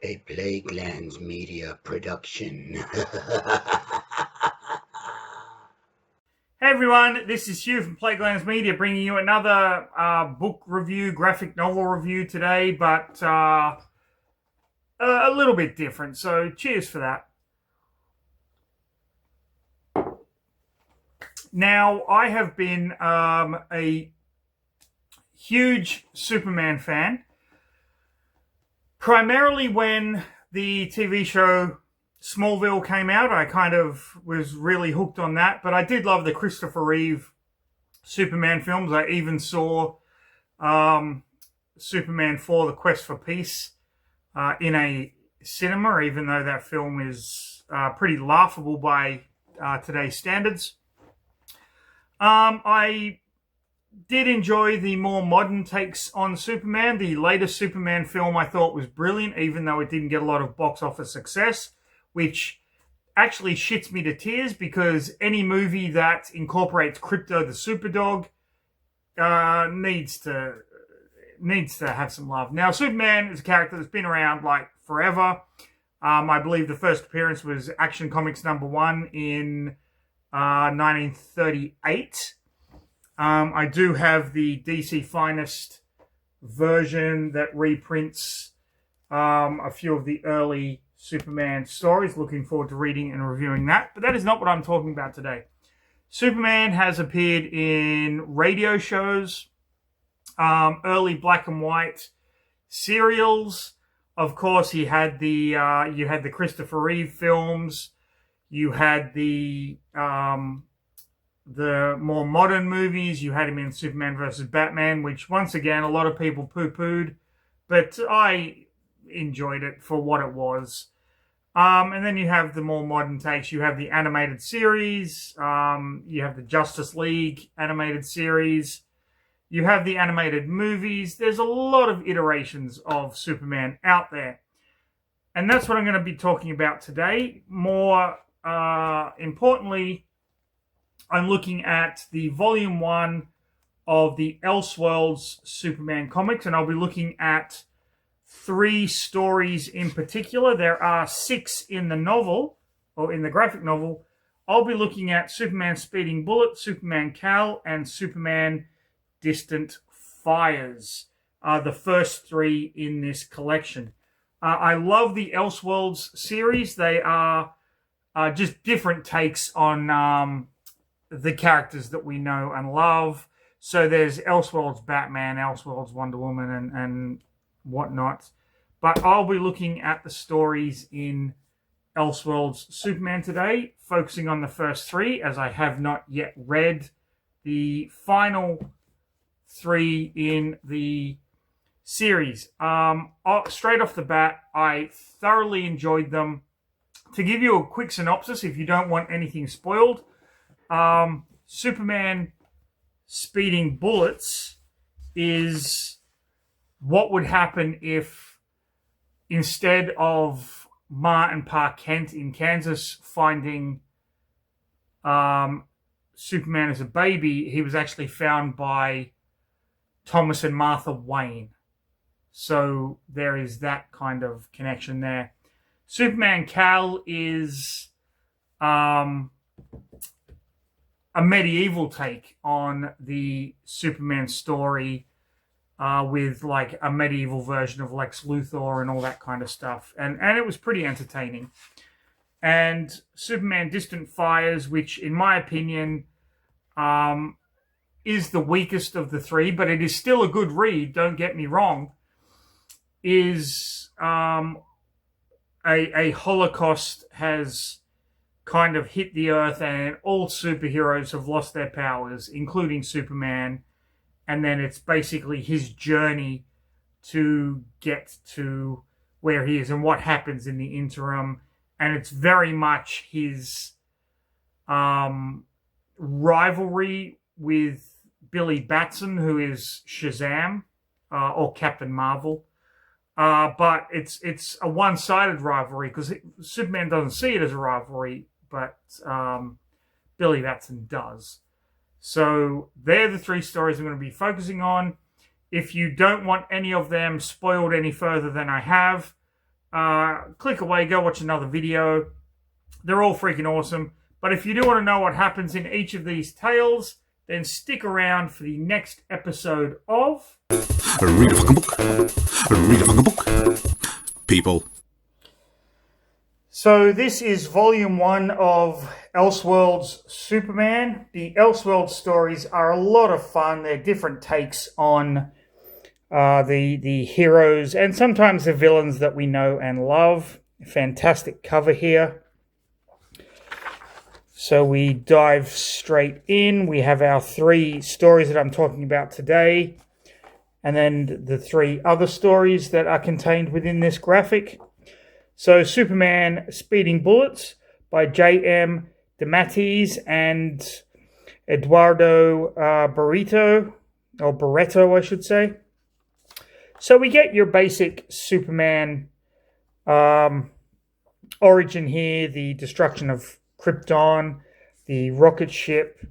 A Plaguelands Media production. Hey everyone, this is Hugh from Plaguelands Media bringing you another book review, graphic novel review today, but a little bit different. So cheers for that. Now, I have been a huge Superman fan, primarily when the TV show Smallville came out. I kind of was really hooked on that, but I did love the Christopher Reeve Superman films. I even saw Superman 4, The Quest for Peace in a cinema, even though that film is pretty laughable by today's standards. I did enjoy the more modern takes on Superman. The latest Superman film I thought was brilliant, even though it didn't get a lot of box office success, which actually shits me to tears because any movie that incorporates Crypto the Superdog needs to have some love. Now, Superman is a character that's been around like forever. I believe the first appearance was Action Comics #1 in 1938. I do have the DC Finest version that reprints a few of the early Superman stories. Looking forward to reading and reviewing that. But that is not what I'm talking about today. Superman has appeared in radio shows, early black and white serials. Of course, he had you had the Christopher Reeve films. You had the more modern movies. You had him in Superman versus Batman, which once again a lot of people poo-pooed, but I enjoyed it for what it was. And then you have the more modern takes. You have the animated series. You have the Justice League animated series. You have the animated movies. There's a lot of iterations of Superman out there. And that's what I'm going to be talking about today. More importantly, I'm looking at the Volume 1 of the Elseworlds Superman comics, and I'll be looking at 3 stories in particular. There are 6 in the novel, or in the graphic novel. I'll be looking at Superman Speeding Bullet, Superman Kal, and Superman Distant Fires, the first 3 in this collection. I love the Elseworlds series. They are just different takes on the characters that we know and love. So there's Elseworlds Batman, Elseworlds Wonder Woman, and whatnot. But I'll be looking at the stories in Elseworlds Superman today, focusing on the first 3, as I have not yet read the final 3 in the series. Straight off the bat, I thoroughly enjoyed them. To give you a quick synopsis, if you don't want anything spoiled, Superman Speeding Bullets is what would happen if, instead of Ma and Pa Kent in Kansas finding Superman as a baby, he was actually found by Thomas and Martha Wayne. So there is that kind of connection there. Superman Kal is a medieval take on the Superman story, with like a medieval version of Lex Luthor and all that kind of stuff. And it was pretty entertaining. And Superman Distant Fires, which in my opinion is the weakest of the 3, but it is still a good read, don't get me wrong, is a Holocaust has kind of hit the earth and all superheroes have lost their powers, including Superman. And then it's basically his journey to get to where he is and what happens in the interim. And it's very much his rivalry with Billy Batson, who is Shazam, or Captain Marvel. But it's a one-sided rivalry because Superman doesn't see it as a rivalry, but Billy Batson does. So they're the 3 stories I'm going to be focusing on. If you don't want any of them spoiled any further than I have, click away, go watch another video. They're all freaking awesome. But if you do want to know what happens in each of these tales, then stick around for the next episode of Read a fucking book. Read a fucking book. People. So this is volume 1 of Elseworlds Superman. The Elseworlds stories are a lot of fun. They're different takes on the heroes and sometimes the villains that we know and love. Fantastic cover here. So we dive straight in. We have our 3 stories that I'm talking about today, and then the 3 other stories that are contained within this graphic. So Superman Speeding Bullets by J.M. DeMatteis and Eduardo Barreto, I should say. So we get your basic Superman origin here, the destruction of Krypton, the rocket ship,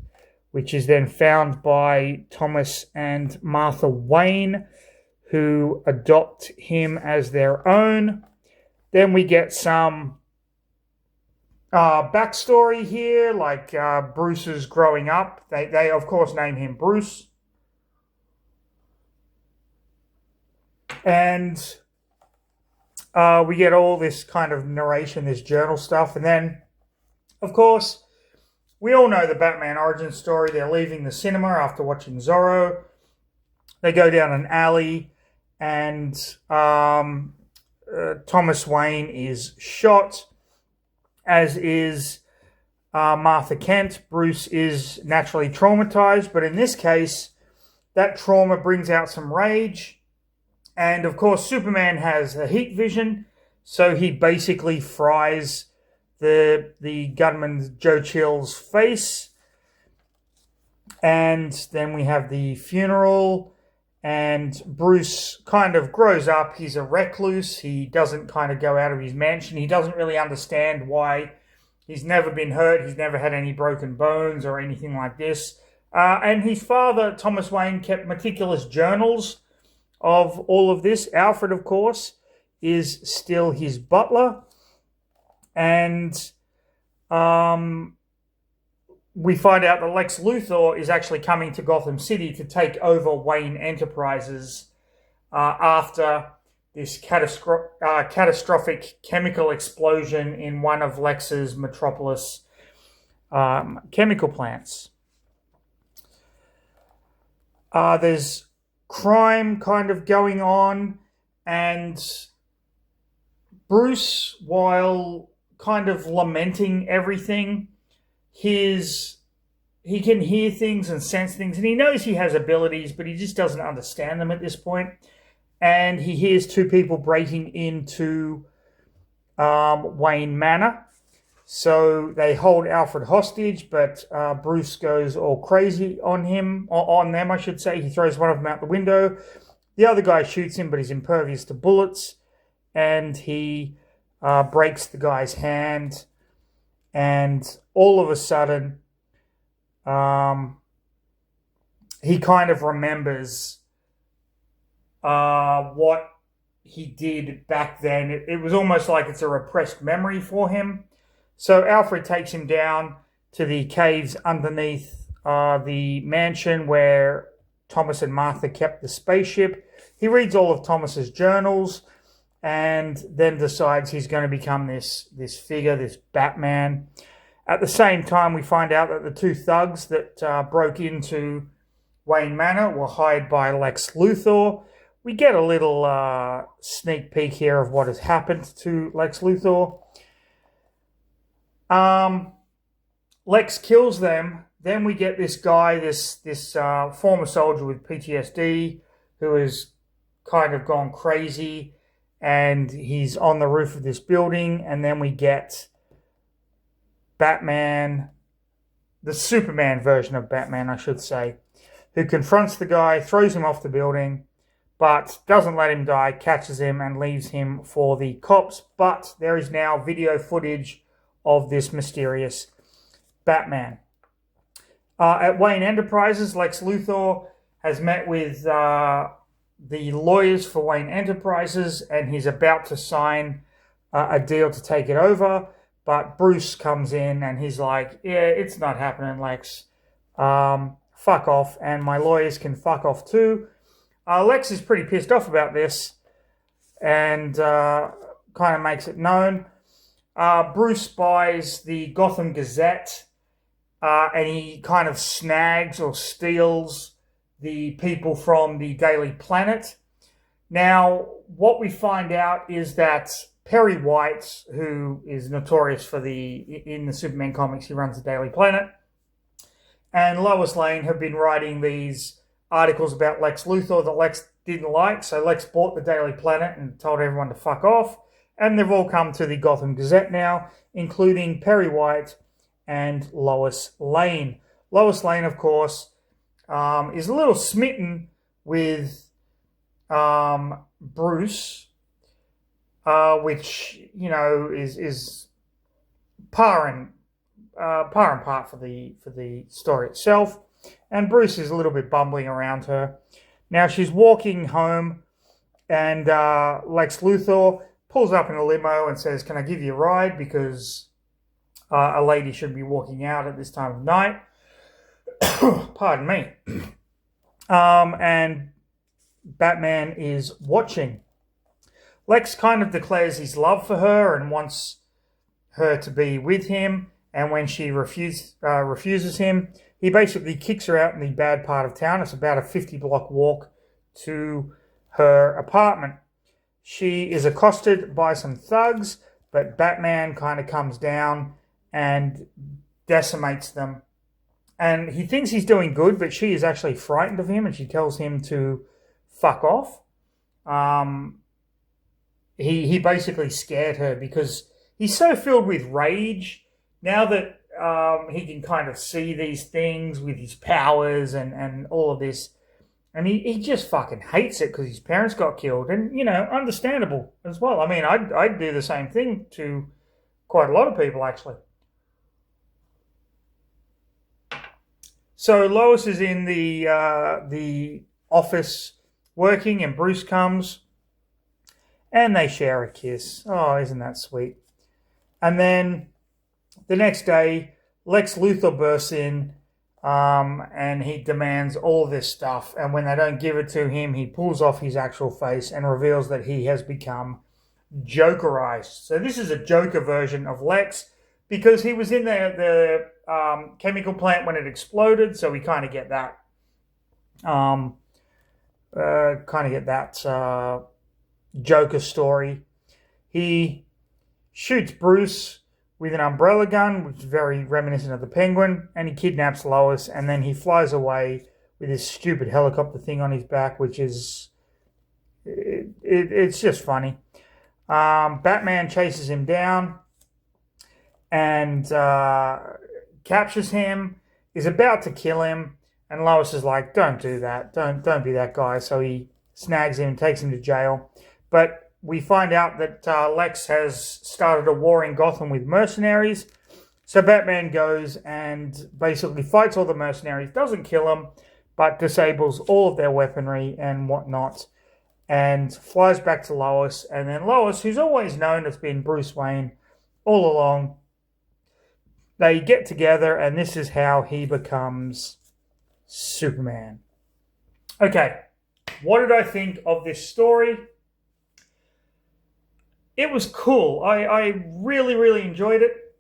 which is then found by Thomas and Martha Wayne, who adopt him as their own. Then we get some backstory here, like Bruce's growing up. They of course name him Bruce. And we get all this kind of narration, this journal stuff. And then, of course, we all know the Batman origin story. They're leaving the cinema after watching Zorro. They go down an alley, and Thomas Wayne is shot, as is Martha Kent. Bruce is naturally traumatized, but in this case, that trauma brings out some rage. And of course, Superman has a heat vision, so he basically fries the gunman Joe Chill's face. And then we have the funeral, and Bruce kind of grows up. He's a recluse. He doesn't kind of go out of his mansion. He doesn't really understand why. He's never been hurt. He's never had any broken bones or anything like this. And his father, Thomas Wayne, kept meticulous journals of all of this. Alfred, of course, is still his butler. And we find out that Lex Luthor is actually coming to Gotham City to take over Wayne Enterprises after this catastrophic chemical explosion in one of Lex's Metropolis chemical plants. There's crime kind of going on, and Bruce, while kind of lamenting everything, he can hear things and sense things, and he knows he has abilities, but he just doesn't understand them at this point. And he hears 2 people breaking into Wayne Manor. So they hold Alfred hostage, but Bruce goes all crazy on them, I should say. He throws one of them out the window. The other guy shoots him, but he's impervious to bullets, and he breaks the guy's hand. And all of a sudden, he kind of remembers what he did back then. It was almost like it's a repressed memory for him. So Alfred takes him down to the caves underneath the mansion where Thomas and Martha kept the spaceship. He reads all of Thomas's journals and then decides he's going to become this figure, this Batman. At the same time, we find out that the 2 thugs that broke into Wayne Manor were hired by Lex Luthor. We get a little sneak peek here of what has happened to Lex Luthor. Lex kills them. Then we get this guy, this former soldier with PTSD, who has kind of gone crazy, and he's on the roof of this building. And then we get Batman, the Superman version of Batman, I should say, who confronts the guy, throws him off the building, but doesn't let him die, catches him and leaves him for the cops. But there is now video footage of this mysterious Batman. At Wayne Enterprises, Lex Luthor has met with the lawyers for Wayne Enterprises, and he's about to sign a deal to take it over. But Bruce comes in and he's like, yeah, it's not happening, Lex. Fuck off, and my lawyers can fuck off too. Lex is pretty pissed off about this and kind of makes it known. Bruce buys the Gotham Gazette and he kind of snags or steals the people from the Daily Planet. Now, what we find out is that Perry White, who is notorious in the Superman comics, he runs the Daily Planet, and Lois Lane have been writing these articles about Lex Luthor that Lex didn't like. So Lex bought the Daily Planet and told everyone to fuck off. And they've all come to the Gotham Gazette now, including Perry White and Lois Lane. Lois Lane, of course, is a little smitten with Bruce, which, you know, is par and part for the story itself. And Bruce is a little bit bumbling around her. Now she's walking home, and Lex Luthor pulls up in a limo and says, "Can I give you a ride? Because a lady should be walking out at this time of night." Pardon me. And Batman is watching. Lex kind of declares his love for her and wants her to be with him. And when she refuses him, he basically kicks her out in the bad part of town. It's about a 50-block walk to her apartment. She is accosted by some thugs, but Batman kind of comes down and decimates them. And he thinks he's doing good, but she is actually frightened of him, and she tells him to fuck off. He basically scared her because he's so filled with rage now that he can kind of see these things with his powers and all of this. And he just fucking hates it because his parents got killed. And, you know, understandable as well. I mean, I'd do the same thing to quite a lot of people, actually. So Lois is in the office working, and Bruce comes. And they share a kiss. Oh, isn't that sweet? And then the next day, Lex Luthor bursts in and he demands all this stuff. And when they don't give it to him, he pulls off his actual face and reveals that he has become Jokerized. So this is a Joker version of Lex because he was in the chemical plant when it exploded. So we kind of get that. Joker story. He shoots Bruce with an umbrella gun, which is very reminiscent of the Penguin, and he kidnaps Lois, and then he flies away with this stupid helicopter thing on his back, which is it's just funny. Batman chases him down and captures him, is about to kill him, and Lois is like, "Don't do that, don't be that guy." So he snags him and takes him to jail. But we find out that Lex has started a war in Gotham with mercenaries. So Batman goes and basically fights all the mercenaries, doesn't kill them, but disables all of their weaponry and whatnot, and flies back to Lois. And then Lois, who's always known as being Bruce Wayne all along, they get together, and this is how he becomes Superman. Okay, what did I think of this story? It was cool. I really, really enjoyed it.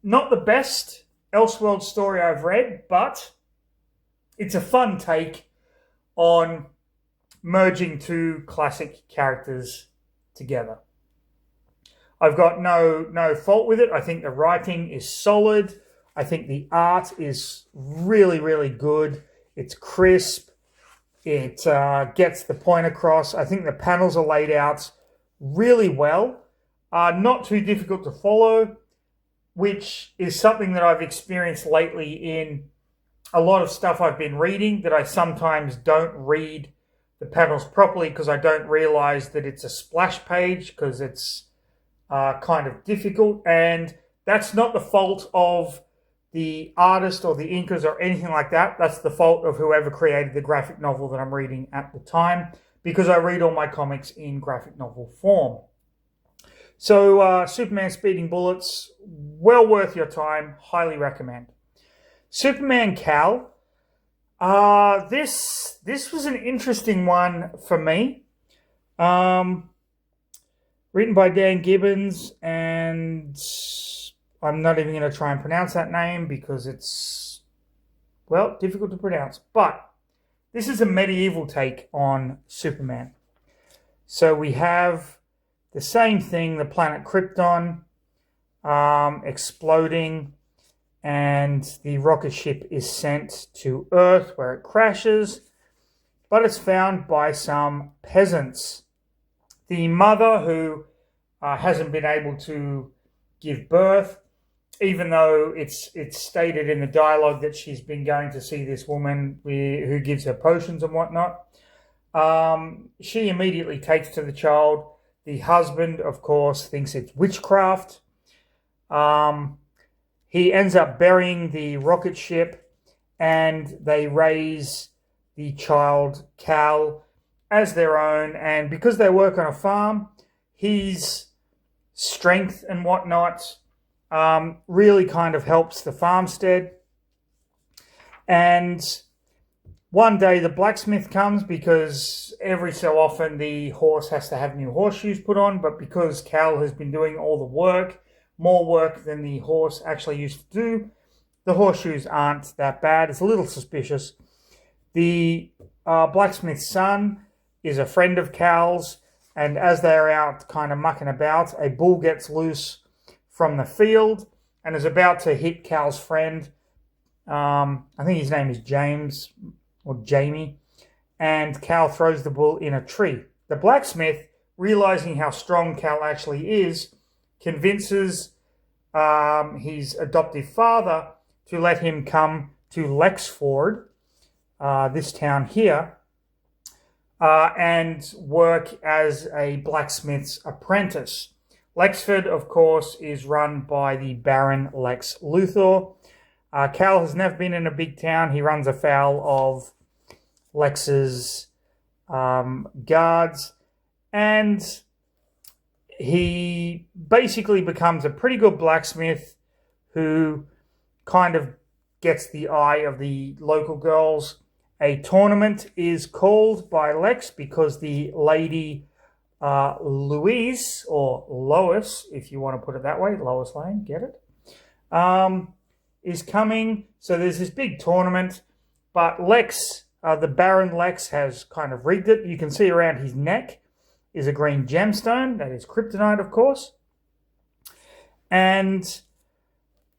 Not the best Elseworlds story I've read, but it's a fun take on merging two classic characters together. I've got no fault with it. I think the writing is solid. I think the art is really, really good. It's crisp. It gets the point across. I think the panels are laid out really well. Not too difficult to follow, which is something that I've experienced lately in a lot of stuff I've been reading, that I sometimes don't read the panels properly because I don't realize that it's a splash page because it's kind of difficult. And that's not the fault of the artist or the inkers or anything like that. That's the fault of whoever created the graphic novel that I'm reading at the time, because I read all my comics in graphic novel form. So Superman Speeding Bullets, well worth your time. Highly recommend. Superman Cal. This was an interesting one for me. Written by Dan Gibbons, and I'm not even going to try and pronounce that name because it's, well, difficult to pronounce. But this is a medieval take on Superman. So we have the same thing, the planet Krypton exploding, and the rocket ship is sent to Earth where it crashes, but it's found by some peasants. The mother, who hasn't been able to give birth, even though it's stated in the dialogue that she's been going to see this woman who gives her potions and whatnot, she immediately takes to the child. The husband, of course, thinks it's witchcraft. He ends up burying the rocket ship, and they raise the child, Cal, as their own. And because they work on a farm, his strength and whatnot really kind of helps the farmstead. And one day the blacksmith comes, because every so often the horse has to have new horseshoes put on, but because Cal has been doing all the work, more work than the horse actually used to do, the horseshoes aren't that bad. It's a little suspicious. The blacksmith's son is a friend of Cal's, and as they're out kind of mucking about, a bull gets loose from the field and is about to hit Cal's friend. I think his name is James or Jamie, and Cal throws the bull in a tree. The blacksmith, realizing how strong Cal actually is, convinces his adoptive father to let him come to Lexford, this town here, and work as a blacksmith's apprentice. Lexford, of course, is run by the Baron Lex Luthor. Cal has never been in a big town. He runs afoul of Lex's guards, and he basically becomes a pretty good blacksmith who kind of gets the eye of the local girls. A tournament is called by Lex because the lady Louise, or Lois, if you want to put it that way, Lois Lane, get it, is coming. So there's this big tournament, but Lex, the Baron Lex, has kind of rigged it. You can see around his neck is a green gemstone. That is kryptonite, of course. And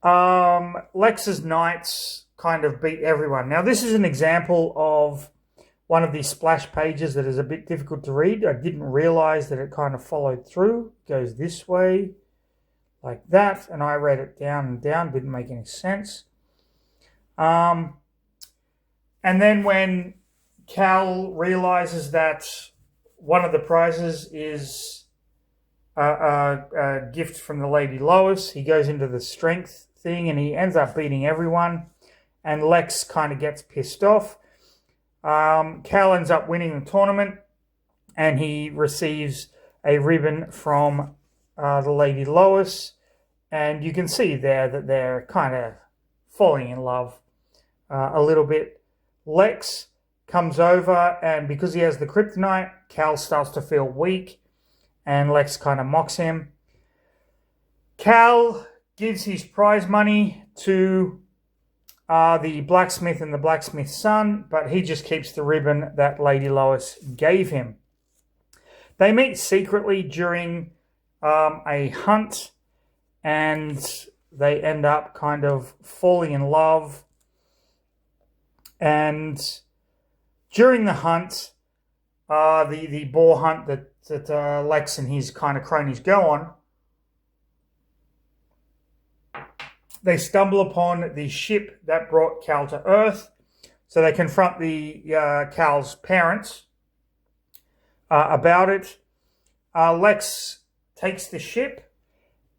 Lex's knights kind of beat everyone. Now, this is an example of one of these splash pages that is a bit difficult to read. I didn't realize that it kind of followed through. It goes this way, like that, and I read it down and down. Didn't make any sense. And then when Cal realizes that one of the prizes is a gift from the Lady Lois, he goes into the strength thing and he ends up beating everyone. And Lex kind of gets pissed off. Cal ends up winning the tournament, and he receives a ribbon from the Lady Lois. And you can see there that they're kind of falling in love a little bit. Lex comes over, and because he has the kryptonite, Cal starts to feel weak, and Lex kind of mocks him. Cal gives his prize money to the blacksmith and the blacksmith's son, but he just keeps the ribbon that Lady Lois gave him. They meet secretly during a hunt, and they end up kind of falling in love. And during the hunt, the boar hunt that Lex and his kind of cronies go on, they stumble upon the ship that brought Cal to Earth. So they confront the Cal's parents about it. Lex takes the ship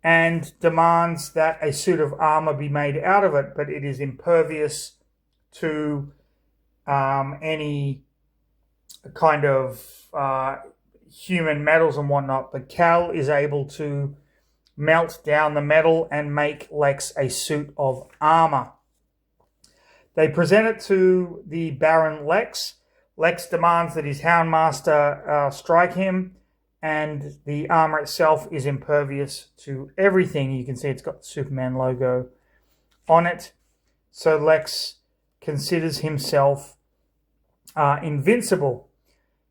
and demands that a suit of armor be made out of it, but it is impervious to any kind of human metals and whatnot. But Cal is able to melt down the metal and make Lex a suit of armor. They present it to the Baron Lex. Lex demands that his Houndmaster strike him, and the armor itself is impervious to everything. You can see it's got the Superman logo on it. So Lex considers himself invincible.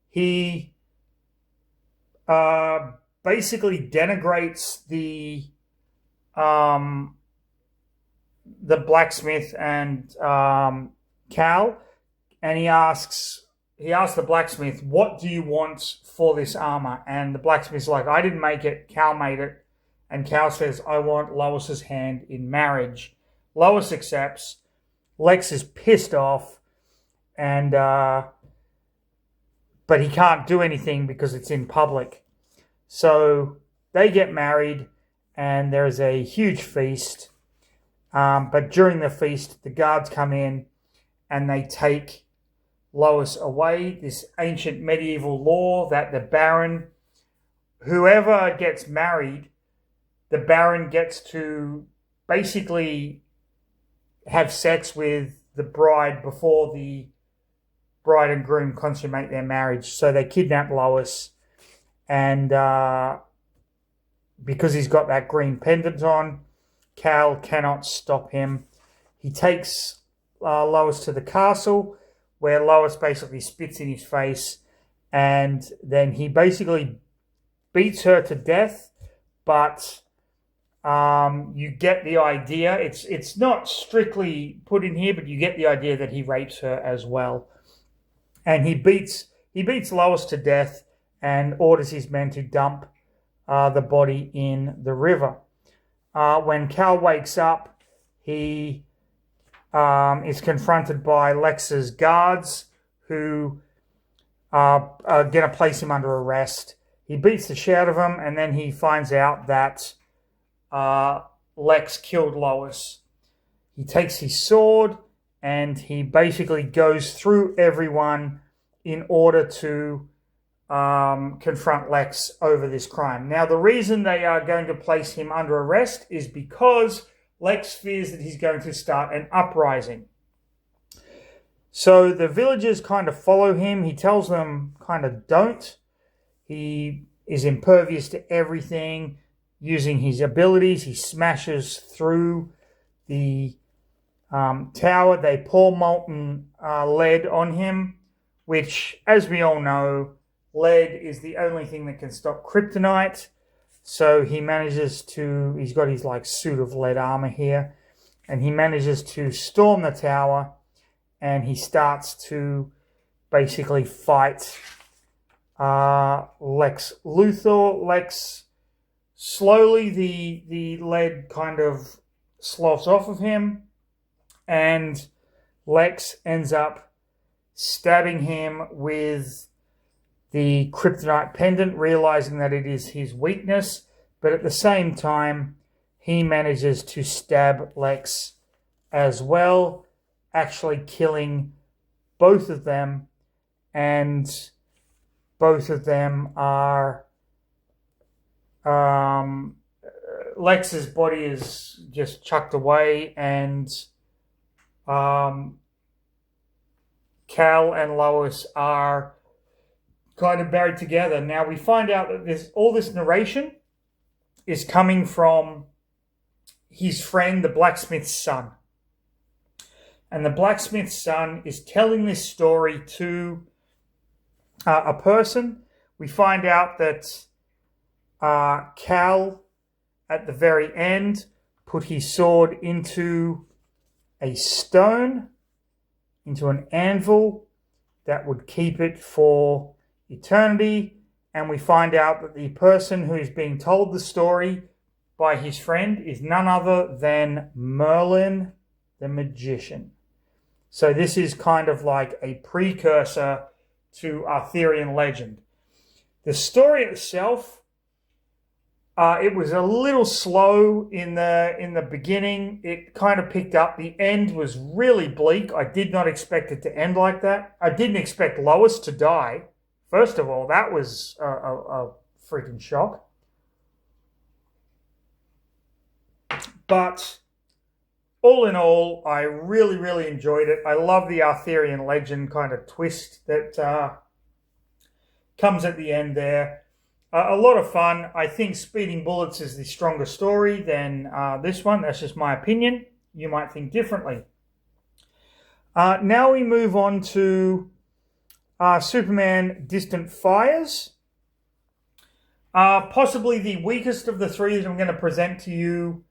He basically denigrates the blacksmith and Cal, and he asks the blacksmith, "What do you want for this armor?" And the blacksmith's like, "I didn't make it, Cal made it." And Cal says, "I want Lois's hand in marriage." Lois accepts. Lex is pissed off, and but he can't do anything because it's in public. So they get married, and there's a huge feast. But during the feast, the guards come in and they take Lois away. This ancient medieval law that the Baron, whoever gets married, the Baron gets to basically have sex with the bride before the bride and groom consummate their marriage. So they kidnap Lois, and because he's got that green pendant on, Cal cannot stop him. He takes Lois to the castle, where Lois basically spits in his face, and then he basically beats her to death. But you get the idea. It's not strictly put in here, but you get the idea that he rapes her as well. And he beats Lois to death and orders his men to dump the body in the river. When Cal wakes up, he is confronted by Lex's guards, who are going to place him under arrest. He beats the shit out of him, and then he finds out that Lex killed Lois. He takes his sword, and he basically goes through everyone in order to confront Lex over this crime. Now, the reason they are going to place him under arrest is because Lex fears that he's going to start an uprising. So the villagers kind of follow him. He tells them kind of don't. He is impervious to everything. Using his abilities, he smashes through the tower. They pour molten lead on him, which, as we all know, lead is the only thing that can stop kryptonite. So he manages to, he's got his like suit of lead armor here, and he manages to storm the tower, and he starts to basically fight Lex Luthor. Lex, slowly the lead kind of sloughs off of him, and Lex ends up stabbing him with the kryptonite pendant, realizing that it is his weakness. But at the same time, he manages to stab Lex as well, actually killing both of them. And both of them are... Lex's body is just chucked away, and Cal and Lois are kind of buried together. Now we find out that all this narration is coming from his friend, the blacksmith's son. And the blacksmith's son is telling this story to a person. We find out that Cal, at the very end, put his sword into a stone, into an anvil that would keep it for eternity. And we find out that the person who is being told the story by his friend is none other than Merlin the magician. So this is kind of like a precursor to Arthurian legend. The story itself, it was a little slow in the beginning. It kind of picked up. The end was really bleak. I did not expect it to end like that. I didn't expect Lois to die. First of all, that was a freaking shock. But all in all, I really, really enjoyed it. I love the Arthurian legend kind of twist that comes at the end there. A lot of fun. I think Speeding Bullets is the stronger story than this one. That's just my opinion. You might think differently. Now we move on to Superman Distant Fires. Possibly the weakest of the three that I'm going to present to you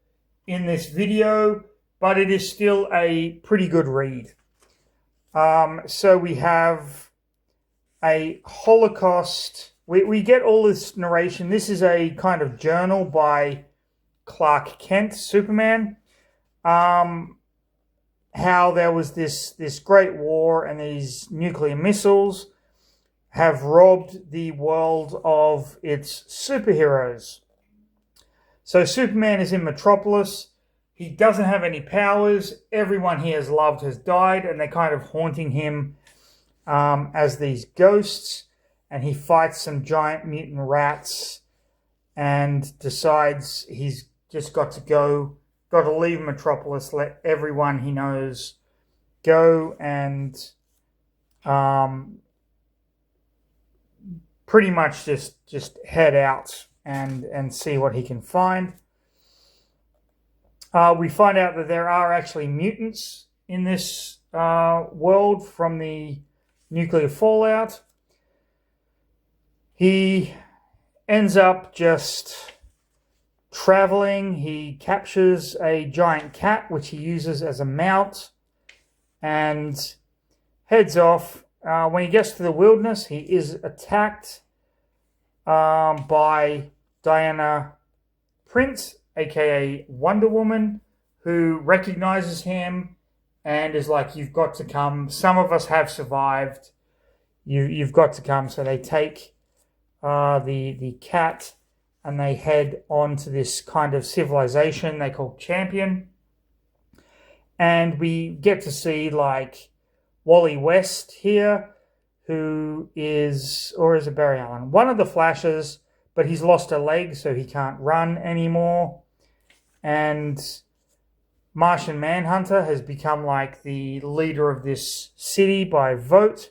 in this video, but it is still a pretty good read. So we have a Holocaust. We get all this narration. This is a kind of journal by Clark Kent, Superman. How there was this great war and these nuclear missiles have robbed the world of its superheroes. So Superman is in Metropolis. He doesn't have any powers. Everyone he has loved has died, and they're kind of haunting him as these ghosts. And he fights some giant mutant rats and decides he's just got to leave Metropolis, let everyone he knows go, and pretty much just head out and see what he can find. We find out that there are actually mutants in this world from the nuclear fallout. He ends up just traveling. He captures a giant cat, which he uses as a mount, and heads off. When he gets to the wilderness, he is attacked by Diana Prince, aka Wonder Woman, who recognizes him and is like, "You've got to come. Some of us have survived. You've got to come." So they take the cat and they head on to this kind of civilization they call Champion. And we get to see like Wally West here, who is, or is it Barry Allen? One of the Flashes, but he's lost a leg, so he can't run anymore. And Martian Manhunter has become like the leader of this city by vote.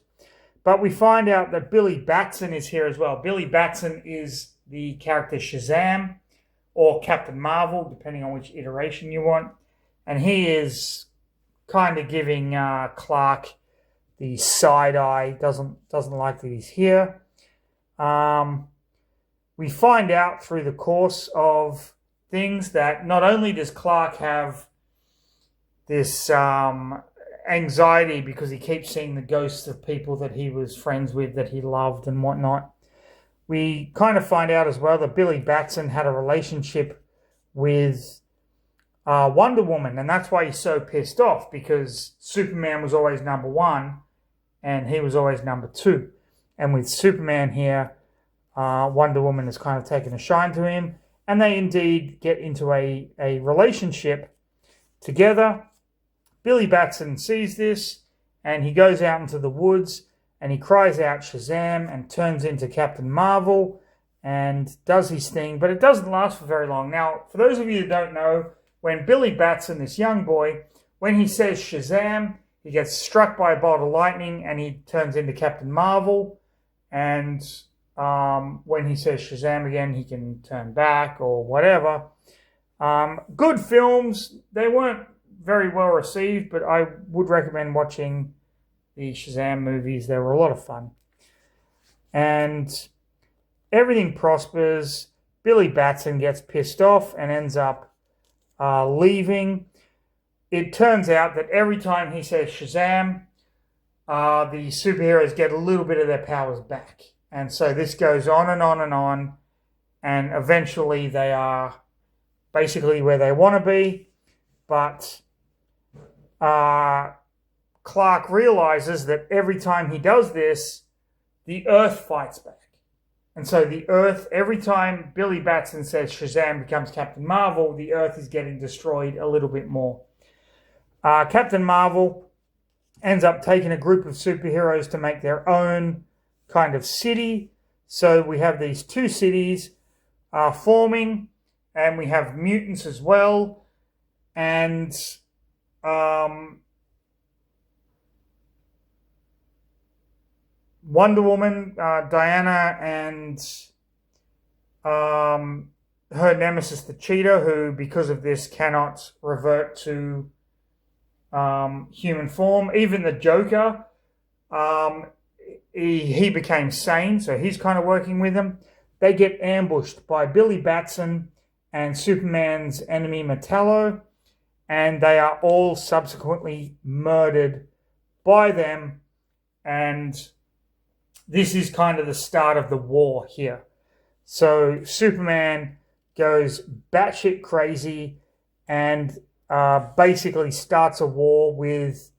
But we find out that Billy Batson is here as well. Billy Batson is the character Shazam, or Captain Marvel, depending on which iteration you want. And he is kind of giving Clark the side eye, doesn't like that he's here. We find out through the course of things that not only does Clark have this anxiety because he keeps seeing the ghosts of people that he was friends with, that he loved and whatnot, we kind of find out as well that Billy Batson had a relationship with Wonder Woman, and that's why he's so pissed off, because Superman was always number one and he was always number two. And with Superman here, Wonder Woman has kind of taken a shine to him, and they indeed get into a relationship together. Billy Batson sees this, and he goes out into the woods, and he cries out Shazam and turns into Captain Marvel and does his thing, but it doesn't last for very long. Now, for those of you that don't know, when Billy Batson, this young boy, when he says Shazam, he gets struck by a bolt of lightning and he turns into Captain Marvel. And when he says Shazam again, he can turn back or whatever. Good films. They weren't very well received, but I would recommend watching the Shazam movies. They were a lot of fun. And everything prospers. Billy Batson gets pissed off and ends up leaving. It turns out that every time he says Shazam, the superheroes get a little bit of their powers back. And so this goes on and on and on. And eventually they are basically where they want to be. But Clark realizes that every time he does this, the Earth fights back. And so the Earth, every time Billy Batson says Shazam becomes Captain Marvel, the Earth is getting destroyed a little bit more. Captain Marvel ends up taking a group of superheroes to make their own kind of city. So we have these two cities forming, and we have mutants as well. and Wonder Woman, Diana, and her nemesis, the Cheetah, who, because of this, cannot revert to human form. Even the Joker, he became sane, so he's kind of working with them. They get ambushed by Billy Batson and Superman's enemy Metallo, and they are all subsequently murdered by them. And this is kind of the start of the war here. So Superman goes batshit crazy and basically starts a war with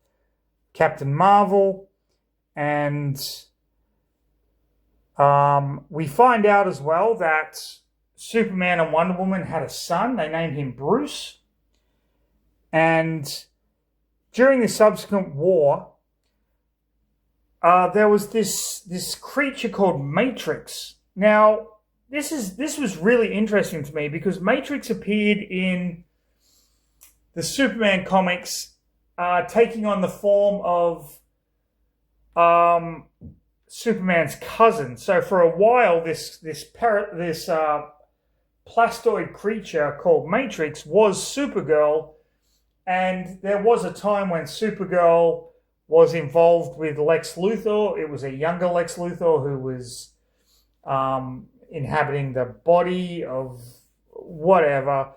Captain Marvel. And we find out as well that Superman and Wonder Woman had a son. They named him Bruce. And during the subsequent war, there was this creature called Matrix. Now, this was really interesting to me because Matrix appeared in the Superman comics, taking on the form of Superman's cousin. So for a while, this plastoid creature called Matrix was Supergirl, and there was a time when Supergirl was involved with Lex Luthor. It was a younger Lex Luthor who was inhabiting the body of whatever.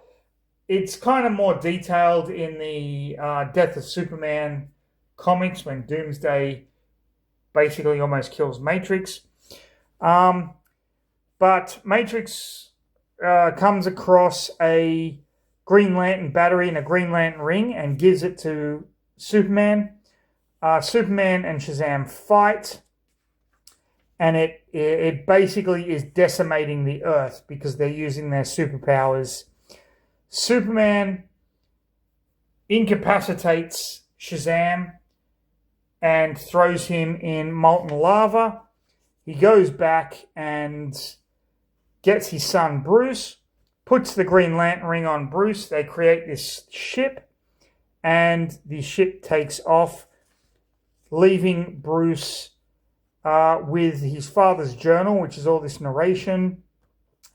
It's kind of more detailed in the Death of Superman comics when Doomsday basically almost kills Matrix. But Matrix comes across a Green Lantern battery and a Green Lantern ring and gives it to Superman. Superman and Shazam fight, and it basically is decimating the Earth because they're using their superpowers. Superman incapacitates Shazam and throws him in molten lava. He goes back and gets his son Bruce, puts the Green Lantern ring on Bruce. They create this ship, and the ship takes off, leaving Bruce with his father's journal, which is all this narration,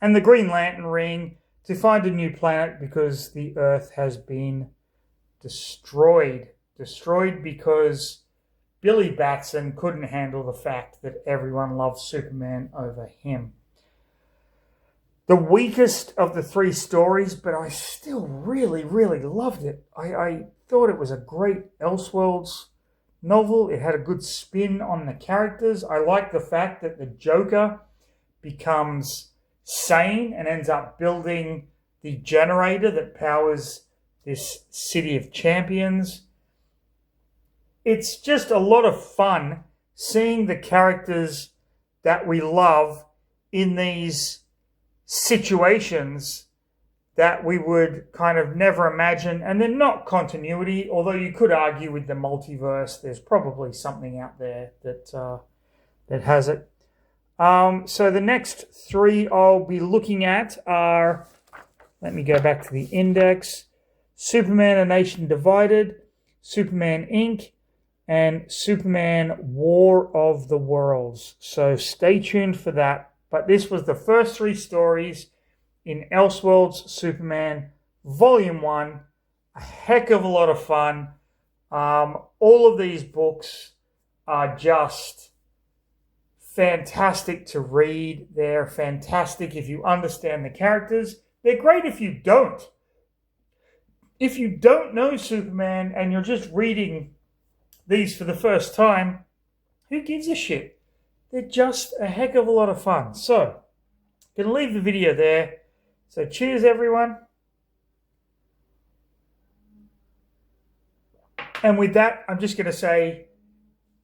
and the Green Lantern ring to find a new planet because the Earth has been destroyed. Destroyed because Billy Batson couldn't handle the fact that everyone loved Superman over him. The weakest of the three stories, but I still really, really loved it. I thought it was a great Elseworlds novel. It had a good spin on the characters. I like the fact that the Joker becomes sane and ends up building the generator that powers this city of champions. It's just a lot of fun seeing the characters that we love in these situations that we would kind of never imagine, and they're not continuity, although you could argue with the multiverse there's probably something out there that has it. So the next three I'll be looking at are, let me go back to the index, Superman: A Nation Divided, Superman Inc., and Superman War of the Worlds. So stay tuned for that. But this was the first three stories in Elseworlds Superman Volume 1. A heck of a lot of fun. All of these books are just fantastic to read. They're fantastic if you understand the characters. They're great if you don't. If you don't know Superman and you're just reading these for the first time, who gives a shit? They're just a heck of a lot of fun. So, I'm going to leave the video there. So cheers, everyone. And with that, I'm just going to say,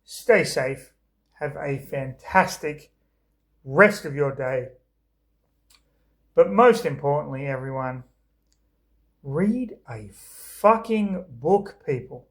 stay safe. Have a fantastic rest of your day. But most importantly, everyone, read a fucking book, people.